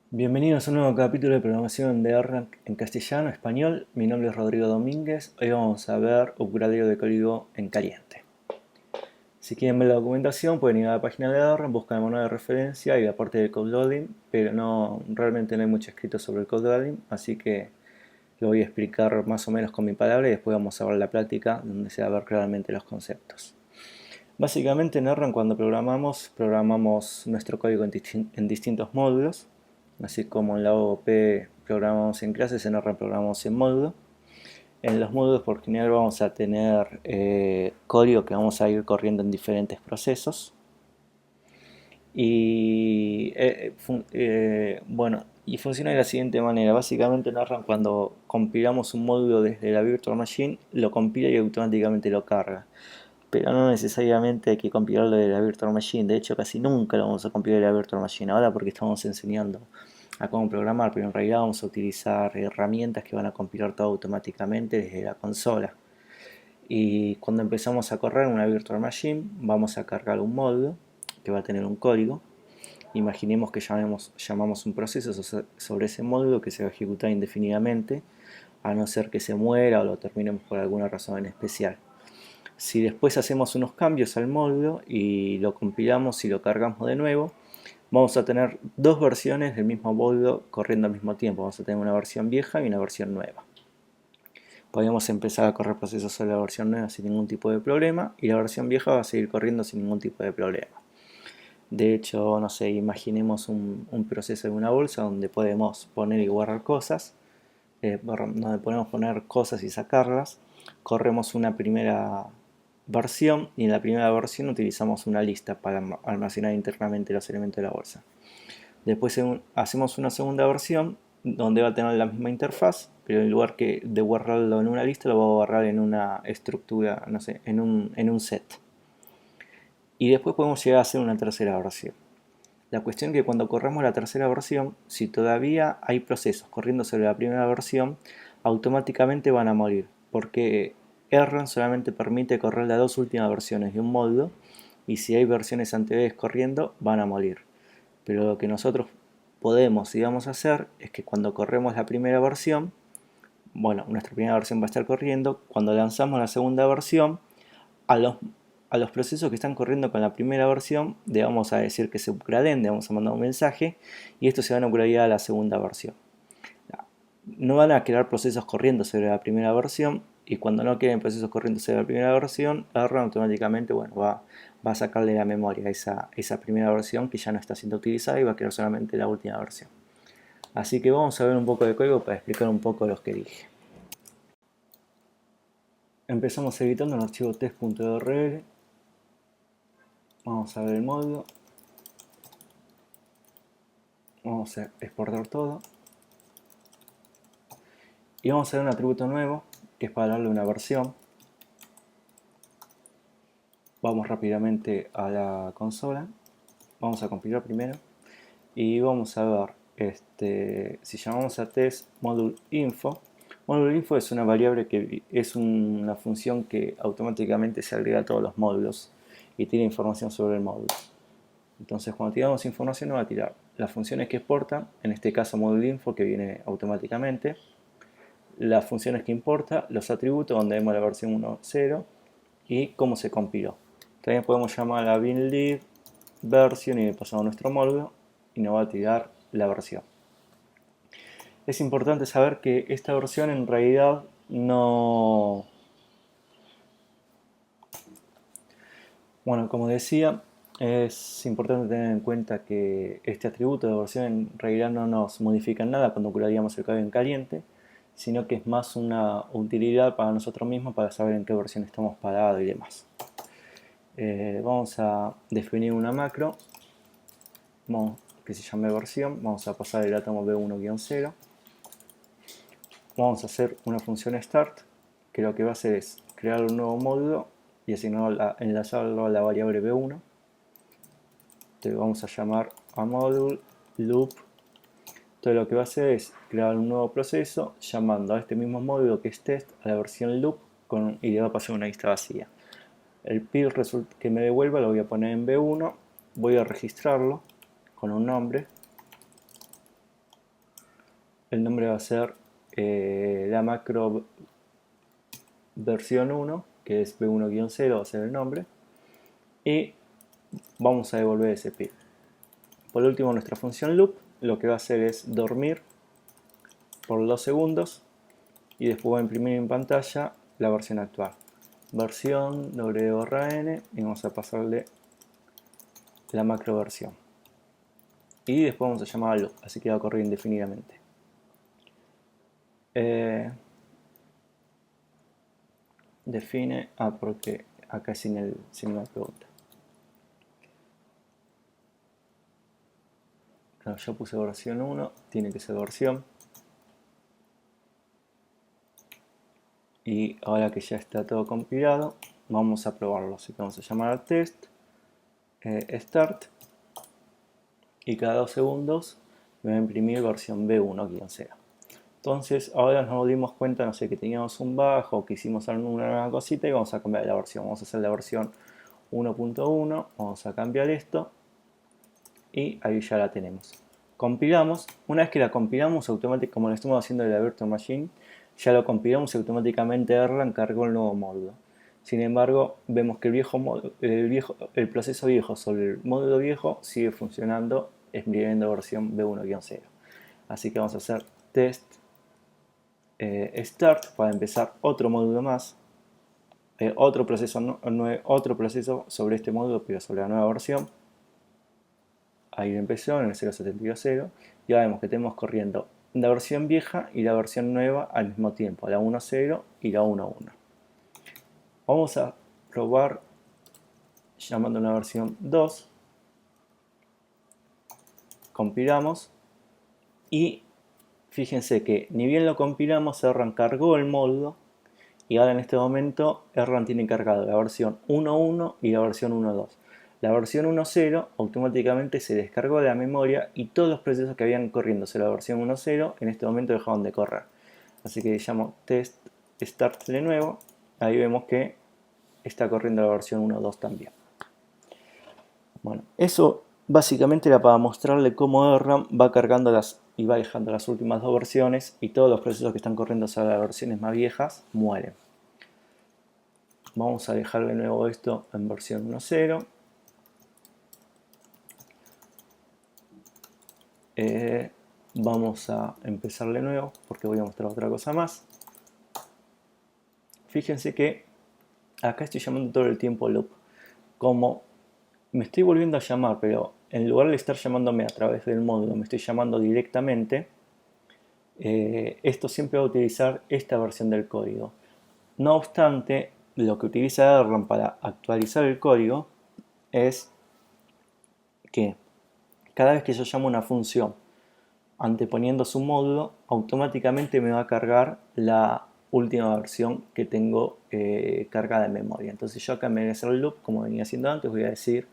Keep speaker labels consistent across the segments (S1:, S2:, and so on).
S1: Bienvenidos a un nuevo capítulo de programación de R en castellano, español. Mi nombre es Rodrigo Domínguez. Hoy vamos a ver upgradeo de código en caliente. Si quieren ver la documentación pueden ir a la página de R, buscan el manual de referencia y la parte de code loading, pero realmente no hay mucho escrito sobre el code loading, así que lo voy a explicar más o menos con mi palabra y después vamos a ver la práctica donde se va a ver claramente los conceptos. Básicamente en R cuando programamos nuestro código en distintos módulos. Así como en la OOP programamos en clases, en R programamos en módulo. En los módulos por general vamos a tener código que vamos a ir corriendo en diferentes procesos. Y bueno, y funciona de la siguiente manera. Básicamente en R cuando compilamos un módulo desde la Virtual Machine, lo compila y automáticamente lo carga. Pero no necesariamente hay que compilarlo de la Virtual Machine. De hecho, casi nunca lo vamos a compilar de la Virtual Machine. Ahora porque estamos enseñando a cómo programar, pero en realidad vamos a utilizar herramientas que van a compilar todo automáticamente desde la consola. Y cuando empezamos a correr una Virtual Machine, vamos a cargar un módulo que va a tener un código. Imaginemos que llamamos un proceso sobre ese módulo que se va a ejecutar indefinidamente, a no ser que se muera o lo terminemos por alguna razón en especial. Si después hacemos unos cambios al módulo y lo compilamos y lo cargamos de nuevo, vamos a tener dos versiones del mismo módulo corriendo al mismo tiempo. Vamos a tener una versión vieja y una versión nueva. Podemos empezar a correr procesos sobre la versión nueva sin ningún tipo de problema y la versión vieja va a seguir corriendo sin ningún tipo de problema. De hecho, no sé, imaginemos un proceso de una bolsa donde podemos poner y guardar cosas, donde podemos poner cosas y sacarlas. Corremos una primera versión y en la primera versión utilizamos una lista para almacenar internamente los elementos de la bolsa. Después hacemos una segunda versión donde va a tener la misma interfaz, pero en lugar de guardarlo en una lista, lo va a guardar en una estructura, no sé, en un set. Y después podemos llegar a hacer una tercera versión. La cuestión es que cuando corremos la tercera versión, si todavía hay procesos corriendo sobre la primera versión, automáticamente van a morir, porque R solamente permite correr las dos últimas versiones de un módulo, y si hay versiones anteriores corriendo, van a morir. Pero lo que nosotros podemos y vamos a hacer es que cuando corremos la primera versión, bueno, nuestra primera versión va a estar corriendo, cuando lanzamos la segunda versión, a los, a los procesos que están corriendo con la primera versión le vamos a decir que se upgraden, le vamos a mandar un mensaje y estos se van a upgradear a la segunda versión. No van a quedar procesos corriendo sobre la primera versión y cuando no queden procesos corriendo sobre la primera versión, R automáticamente va a sacarle la memoria a esa primera versión que ya no está siendo utilizada y va a quedar solamente la última versión. Así que vamos a ver un poco de código para explicar un poco los que dije. Empezamos editando el archivo test.url. Vamos a ver el módulo. Vamos a exportar todo. Y vamos a ver un atributo nuevo que es para darle una versión. Vamos rápidamente a la consola. Vamos a compilar primero. Y vamos a ver si llamamos a test module info. Module info es una variable que es una función que automáticamente se agrega a todos los módulos y tiene información sobre el módulo. Entonces cuando tiramos información nos va a tirar las funciones que exporta, en este caso module info que viene automáticamente, las funciones que importa, los atributos donde vemos la versión 1.0 y cómo se compiló. También podemos llamar a binlib version y le pasamos nuestro módulo y nos va a tirar la versión. Es importante saber que esta versión en realidad no... Bueno, como decía, es importante tener en cuenta que este atributo de versión en realidad no nos modifica nada cuando curaríamos el código en caliente, sino que es más una utilidad para nosotros mismos para saber en qué versión estamos parados y demás. Vamos a definir una macro que se llame versión. Vamos a pasar el átomo b1-0. Vamos a hacer una función start que lo que va a hacer es crear un nuevo módulo y enlazarlo a la variable b1. Entonces vamos a llamar a module loop. Entonces lo que va a hacer es crear un nuevo proceso llamando a este mismo módulo que es test a la versión loop y le va a pasar una lista vacía. El PIL que me devuelva lo voy a poner en B1, voy a registrarlo con un nombre el nombre va a ser la macro versión 1, que es b1-0, va a ser el nombre, y vamos a devolver ese pi. Por último, nuestra función loop lo que va a hacer es dormir por 2 segundos y después va a imprimir en pantalla la versión actual. Versión w/n y vamos a pasarle la macro versión. Y después vamos a llamar al loop, así que va a correr indefinidamente. Define, porque acá es sin el signo de pregunta. Claro, yo puse versión 1, tiene que ser versión. Y ahora que ya está todo compilado, vamos a probarlo. Así que vamos a llamar al test, start, y cada 2 segundos me va a imprimir versión b1-0. Entonces ahora nos dimos cuenta, no sé, que teníamos un bajo, que hicimos una nueva cosita y vamos a cambiar la versión. Vamos a hacer la versión 1.1, vamos a cambiar esto y ahí ya la tenemos. Compilamos, una vez que la compilamos automáticamente, como lo estamos haciendo de la Virtual Machine, ya lo compilamos y automáticamente Erlang cargó el nuevo módulo. Sin embargo, vemos que el proceso viejo sobre el módulo viejo sigue funcionando, escribiendo versión b1-0. Así que vamos a hacer test start para empezar otro módulo más, otro proceso sobre este módulo, pero sobre la nueva versión. Ahí empezó en el 0.72.0 y ahora vemos que tenemos corriendo la versión vieja y la versión nueva al mismo tiempo, la 1.0 y la 1.1. Vamos a probar llamando una versión 2, compilamos y fíjense que ni bien lo compilamos, Erlang cargó el módulo y ahora en este momento Erlang tiene cargado la versión 1.1 y la versión 1.2. La versión 1.0 automáticamente se descargó de la memoria y todos los procesos que habían corriéndose la versión 1.0 en este momento dejaron de correr. Así que llamo test start de nuevo. Ahí vemos que está corriendo la versión 1.2 también. Bueno, eso básicamente era para mostrarle cómo Erlang va cargando y va dejando las últimas 2 versiones y todos los procesos que están corriendo sobre las versiones más viejas mueren. Vamos a dejar de nuevo esto en versión 1.0. Vamos a empezar de nuevo porque voy a mostrar otra cosa más. Fíjense que acá estoy llamando todo el tiempo loop. Como me estoy volviendo a llamar, pero en lugar de estar llamándome a través del módulo, me estoy llamando directamente, esto siempre va a utilizar esta versión del código. No obstante, lo que utiliza Erlang para actualizar el código es que cada vez que yo llamo una función anteponiendo su módulo, automáticamente me va a cargar la última versión que tengo cargada en memoria. Entonces yo acá en vez de hacer el loop, como venía haciendo antes, voy a decir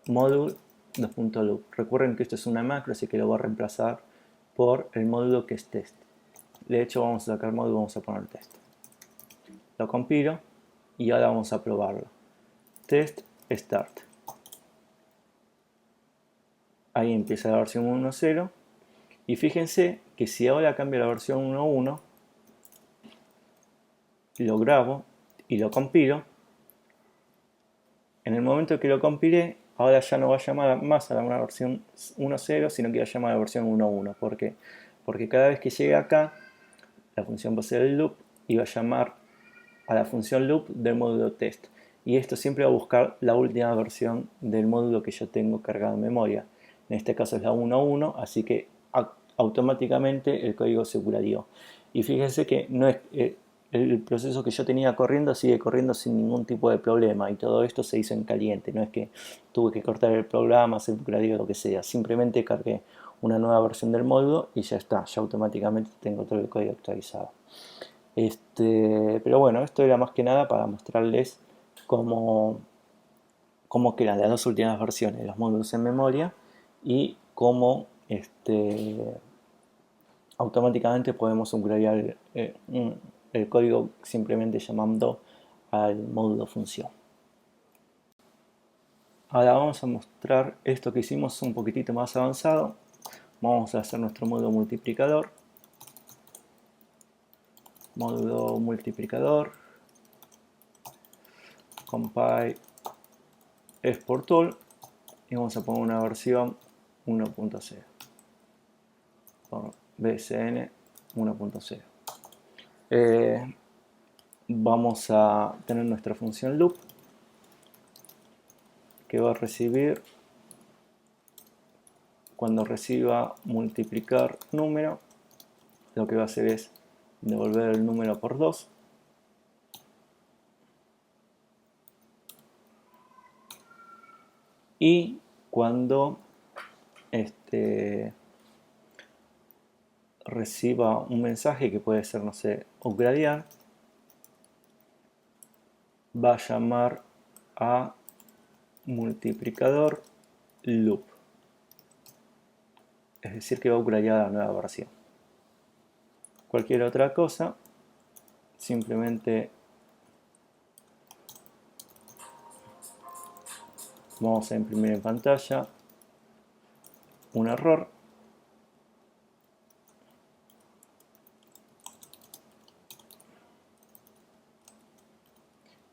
S1: module.loop. Recuerden que esto es una macro, así que lo voy a reemplazar por el módulo que es test. De hecho, vamos a sacar módulo, vamos a poner test. Lo compilo y ahora vamos a probarlo. Test start. Ahí empieza la versión 1.0 y fíjense que si ahora cambio la versión 1.1, lo grabo y lo compilo, en el momento que lo compilé, ahora ya no va a llamar más a la versión 1.0, sino que va a llamar a la versión 1.1. ¿Por qué? Porque cada vez que llegue acá, la función va a ser el loop y va a llamar a la función loop del módulo test. Y esto siempre va a buscar la última versión del módulo que yo tengo cargado en memoria. En este caso es la 1.1, así que automáticamente el código se curaría. Y fíjense que no es, el proceso que yo tenía corriendo sigue corriendo sin ningún tipo de problema y todo esto se hizo en caliente. No es que tuve que cortar el programa, hacer un curaría o lo que sea. Simplemente cargué una nueva versión del módulo y ya está. Ya automáticamente tengo todo el código actualizado. Pero bueno, esto era más que nada para mostrarles cómo quedan las 2 últimas versiones de los módulos en memoria y cómo automáticamente podemos upgradear el código simplemente llamando al módulo función. Ahora vamos a mostrar esto que hicimos un poquitito más avanzado. Vamos a hacer nuestro módulo multiplicador. Módulo multiplicador. Compile export tool. Y vamos a poner una versión 1.0. Por BSN 1.0. Vamos a tener nuestra función loop que va a recibir, cuando reciba multiplicar número, lo que va a hacer es devolver el número por 2. Y cuando reciba un mensaje que puede ser, no sé, upgradear, va a llamar a multiplicador loop. Es decir, que va a upgradear a la nueva versión. Cualquier otra cosa, simplemente vamos a imprimir en pantalla un error.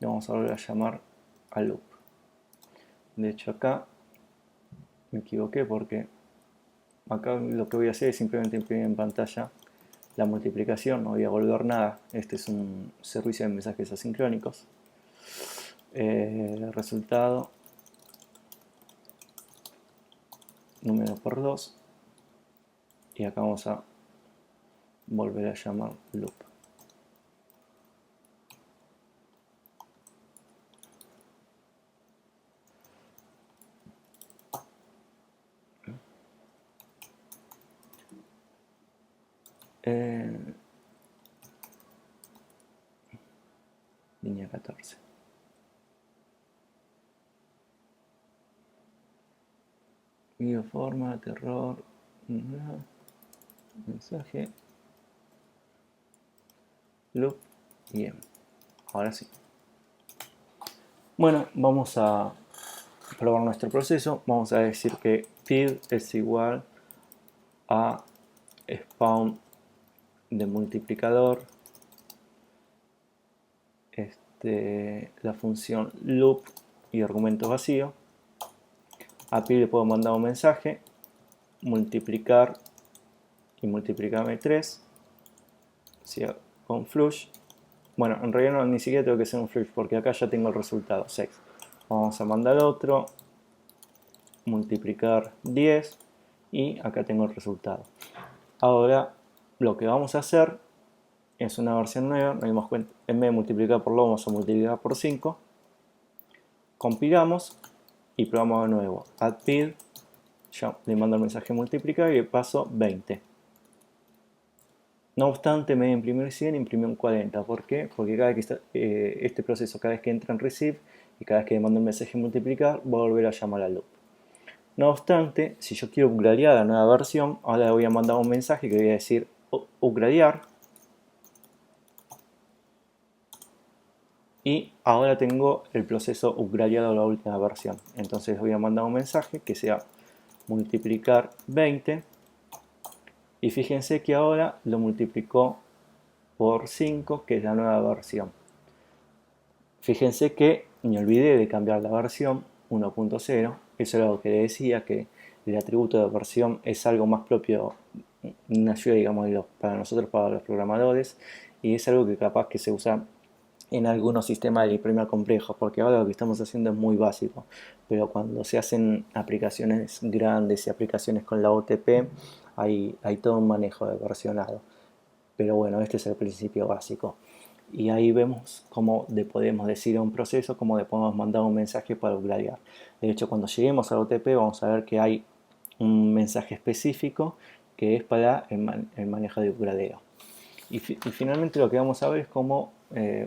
S1: Y vamos a volver a llamar al loop. De hecho, acá me equivoqué porque acá lo que voy a hacer es simplemente imprimir en pantalla la multiplicación, no voy a volver nada. Este es un servicio de mensajes asincrónicos. Resultado, número por 2. Y acá vamos a volver a llamar loop. Línea 14. Forma, terror, mensaje, loop y M. Ahora sí. Bueno, vamos a probar nuestro proceso. Vamos a decir que feed es igual a spawn de multiplicador, la función loop y argumento vacío. A pi le puedo mandar un mensaje, multiplicar y multiplicarme 3, ¿sí? Con flush. Bueno, en realidad no, ni siquiera tengo que hacer un flush porque acá ya tengo el resultado, 6. Vamos a mandar otro, multiplicar 10 y acá tengo el resultado. Ahora lo que vamos a hacer es una versión nueva, nos dimos cuenta, en vez de multiplicar por lo vamos a multiplicar por 5, compilamos y probamos de nuevo. Add PID, ya le mando el mensaje multiplicar y le paso 20. No obstante, en vez de imprimir 100, imprimió un 40. ¿Por qué? Porque cada vez que este proceso, cada vez que entra en receive y cada vez que le mando el mensaje multiplicar, va a volver a llamar al loop. No obstante, si yo quiero upgradear la nueva versión, ahora le voy a mandar un mensaje que voy a decir upgradear. Y ahora tengo el proceso upgradeado a la última versión. Entonces voy a mandar un mensaje que sea multiplicar 20. Y fíjense que ahora lo multiplicó por 5, que es la nueva versión. Fíjense que me olvidé de cambiar la versión 1.0. Eso era lo que le decía, que el atributo de versión es algo más propio, una ayuda, digamos, para nosotros, para los programadores, y es algo que capaz que se usa en algunos sistemas de imprimir complejos, porque ahora lo que estamos haciendo es muy básico, pero cuando se hacen aplicaciones grandes y aplicaciones con la OTP, hay todo un manejo de versionado. Pero bueno, este es el principio básico. Y ahí vemos cómo le podemos decir a un proceso, cómo le podemos mandar un mensaje para upgradear. De hecho, cuando lleguemos al OTP vamos a ver que hay un mensaje específico que es para el manejo de upgradeo. Y finalmente lo que vamos a ver es cómo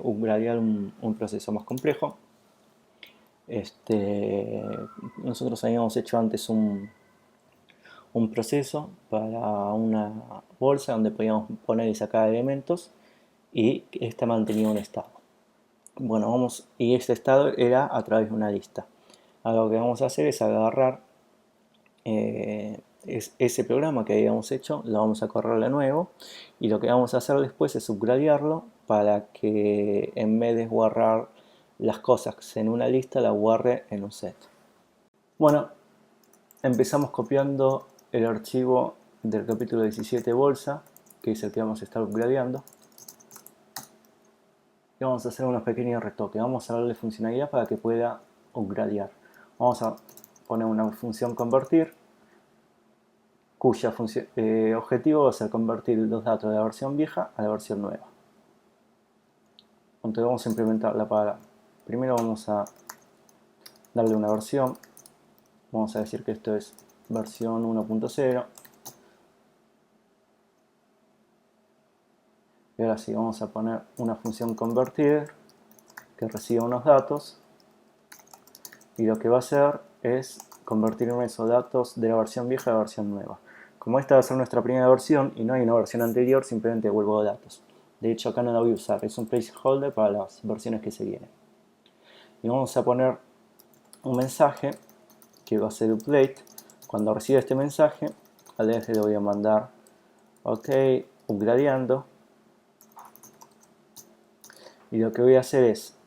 S1: upgradear un proceso más complejo. Nosotros habíamos hecho antes un proceso para una bolsa donde podíamos poner y sacar elementos y esta mantenía un estado. Bueno, y este estado era a través de una lista. Ahora lo que vamos a hacer es agarrar es ese programa que habíamos hecho, lo vamos a correr de nuevo y lo que vamos a hacer después es upgradearlo para que en vez de guardar las cosas en una lista, la guarde en un set. Bueno, empezamos copiando el archivo del capítulo 17 bolsa, que es el que vamos a estar upgradeando. Y vamos a hacer unos pequeños retoques. Vamos a darle funcionalidad para que pueda upgradear. Vamos a poner una función convertir, cuyo objetivo va a ser convertir los datos de la versión vieja a la versión nueva. Entonces vamos a implementarla para... Primero vamos a darle una versión. Vamos a decir que esto es versión 1.0. Y ahora sí, vamos a poner una función convertir que reciba unos datos. Y lo que va a hacer es convertirme esos datos de la versión vieja a la versión nueva. Como esta va a ser nuestra primera versión y no hay una versión anterior, simplemente devuelvo datos. De hecho, acá no la voy a usar, es un placeholder para las versiones que se vienen. Y vamos a poner un mensaje que va a ser update. Cuando reciba este mensaje, al DF le voy a mandar OK, upgradeando. Y lo que voy a hacer es,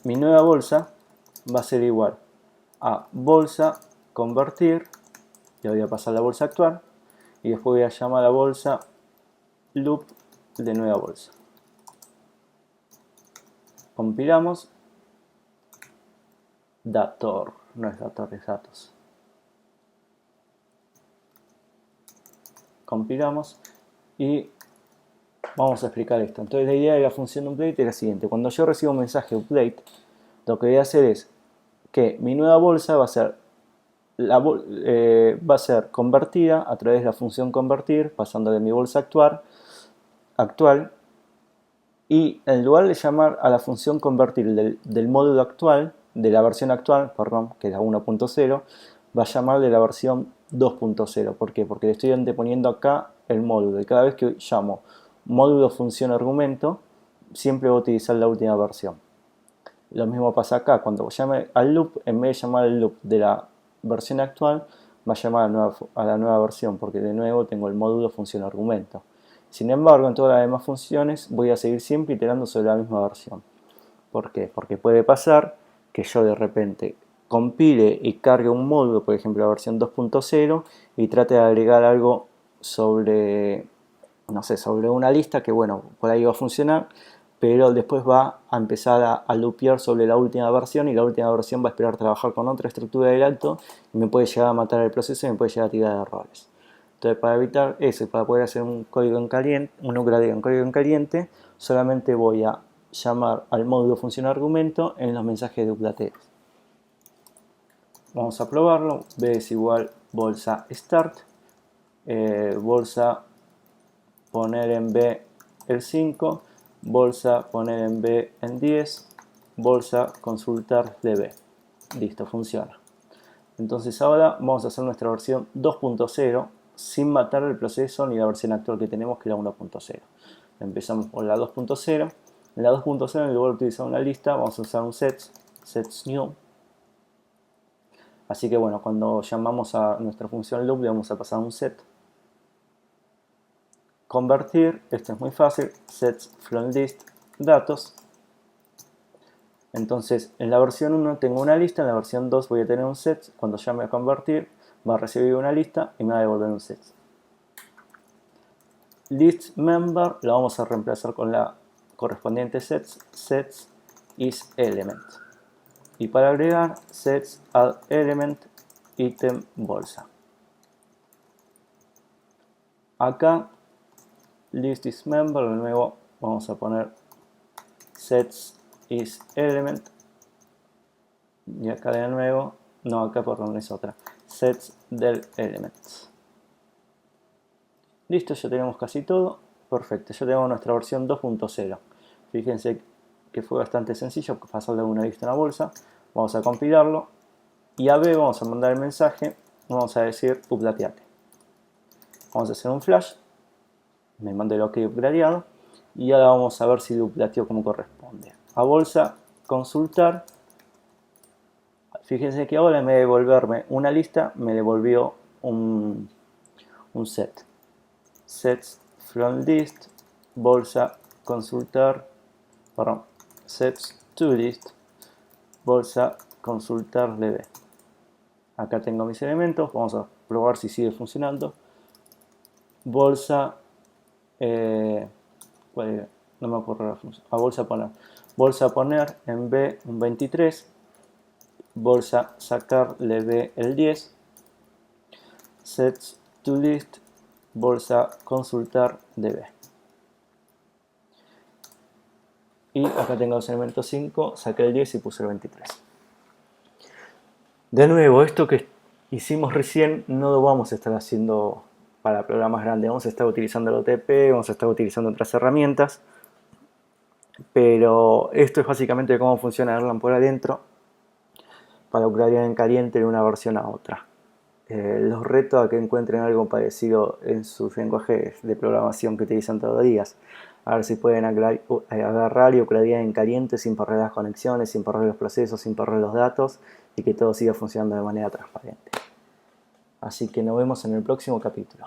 S1: mi nueva bolsa va a ser igual a bolsa convertir, le voy a pasar la bolsa actual y después voy a llamar a la bolsa loop de nueva bolsa. Compilamos, dator, no es dator, es datos. Compilamos y vamos a explicar esto. Entonces la idea de la función update es la siguiente: cuando yo recibo un mensaje update, lo que voy a hacer es que mi nueva bolsa va a ser convertida a través de la función convertir, pasando de mi bolsa actual, y en lugar de llamar a la función convertir del módulo actual, de la versión actual, perdón, que es la 1.0, va a llamar de la versión 2.0. ¿Por qué? Porque le estoy anteponiendo acá el módulo, y cada vez que llamo módulo función argumento, siempre voy a utilizar la última versión. Lo mismo pasa acá, cuando llame al loop, en vez de llamar al loop de la versión actual, va a llamar a la nueva versión, porque de nuevo tengo el módulo función argumento. Sin embargo, en todas las demás funciones voy a seguir siempre iterando sobre la misma versión. ¿Por qué? Porque puede pasar que yo de repente compile y cargue un módulo, por ejemplo la versión 2.0, y trate de agregar algo sobre, no sé, sobre una lista que, bueno, por ahí va a funcionar, pero después va a empezar a loopear sobre la última versión y la última versión va a esperar trabajar con otra estructura del alto y me puede llegar a matar el proceso y me puede llegar a tirar errores. Entonces, para evitar eso y para poder hacer un código en caliente, un upgrade en código en caliente, solamente voy a llamar al módulo función argumento en los mensajes de update. Vamos a probarlo. B es igual bolsa start, bolsa poner en B el 5, bolsa poner en B en 10, bolsa consultar de B. Listo, funciona. Entonces ahora vamos a hacer nuestra versión 2.0 sin matar el proceso ni la versión actual que tenemos, que es la 1.0. Empezamos por la 2.0. En la 2.0, en lugar de utilizar una lista, vamos a usar un sets new. Así que bueno, cuando llamamos a nuestra función loop le vamos a pasar un set. Convertir, esto es muy fácil, sets from list datos. Entonces en la versión 1 tengo una lista, en la versión 2 voy a tener un set. Cuando llame a convertir va a recibir una lista y me va a devolver un set. List member lo vamos a reemplazar con la correspondiente sets is element. Y para agregar, sets add element item bolsa. Acá list is member, de nuevo vamos a poner sets is element. Y acá de nuevo, no, acá perdón, es otra, sets del element. Listo, ya tenemos casi todo. Perfecto, ya tenemos nuestra versión 2.0. Fíjense que fue bastante sencillo pasarle de una lista a una bolsa. Vamos a compilarlo y a B vamos a mandar el mensaje, vamos a decir updateate. Vamos a hacer un flash, me manda el OK upgradeado y ahora vamos a ver si lo updateó como corresponde. A bolsa consultar, fíjense que ahora en vez de devolverme una lista me devolvió un set. Sets from list, bolsa consultar, perdón, sets to list, bolsa consultar db. Acá tengo mis elementos, vamos a probar si sigue funcionando. Bolsa, no me acuerdo la función, bolsa poner en B un 23, bolsa sacarle B el 10, sets to list, bolsa consultar db. Y acá tengo los elementos 5, saqué el 10 y puse el 23. De nuevo, esto que hicimos recién no lo vamos a estar haciendo para programas grandes. Vamos a estar utilizando el OTP, vamos a estar utilizando otras herramientas. Pero esto es básicamente cómo funciona Erlang por adentro para Ucrania en caliente de una versión a otra. Los reto a que encuentren algo parecido en sus lenguajes de programación que utilizan todos los días. A ver si pueden agarrar y ucraniar en caliente sin perder las conexiones, sin perder los procesos, sin perder los datos y que todo siga funcionando de manera transparente. Así que nos vemos en el próximo capítulo.